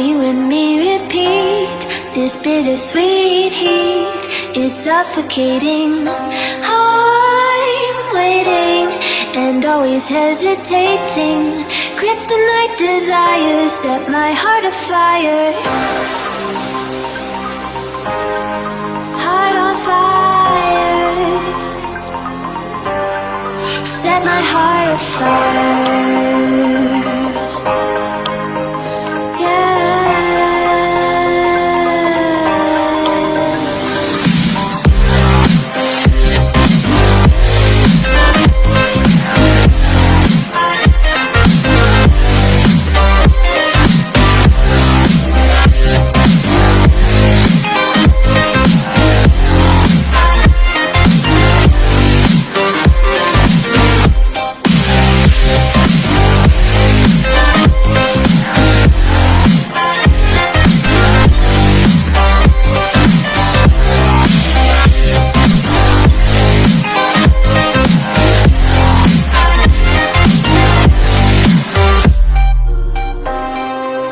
you and me repeat. This bittersweet heat is suffocating. I'm waiting and always hesitating. Kryptonite desires set my heart afire. Heart on fire. Set my heart afire.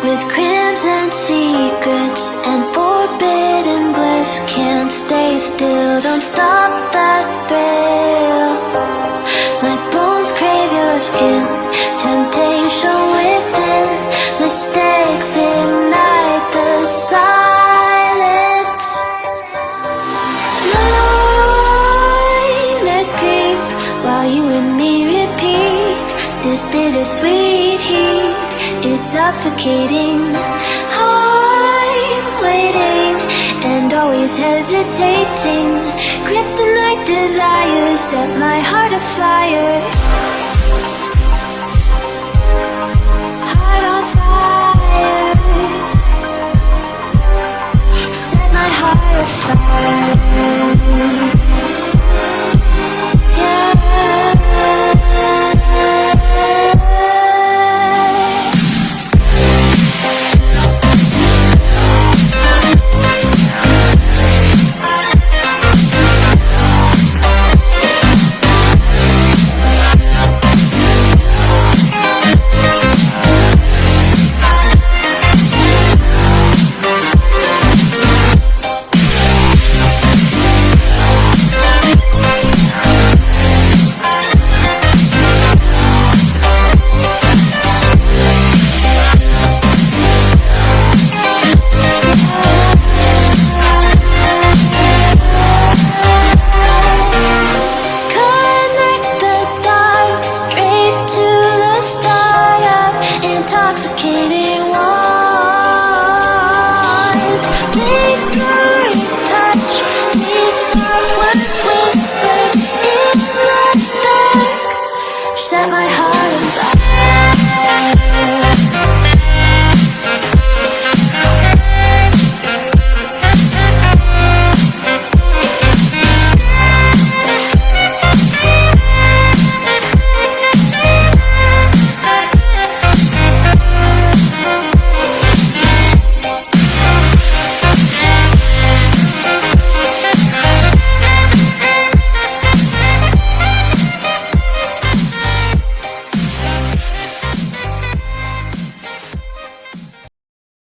With crimson secrets and forbidden bliss, can't stay still, don't stop that thrill. My bones crave your skin, temptation within, mistakes ignite the silence. Nightmares creep while you and me repeat. This bittersweet heat is suffocating. I'm waiting and always hesitating. Kryptonite desires set my heart afire.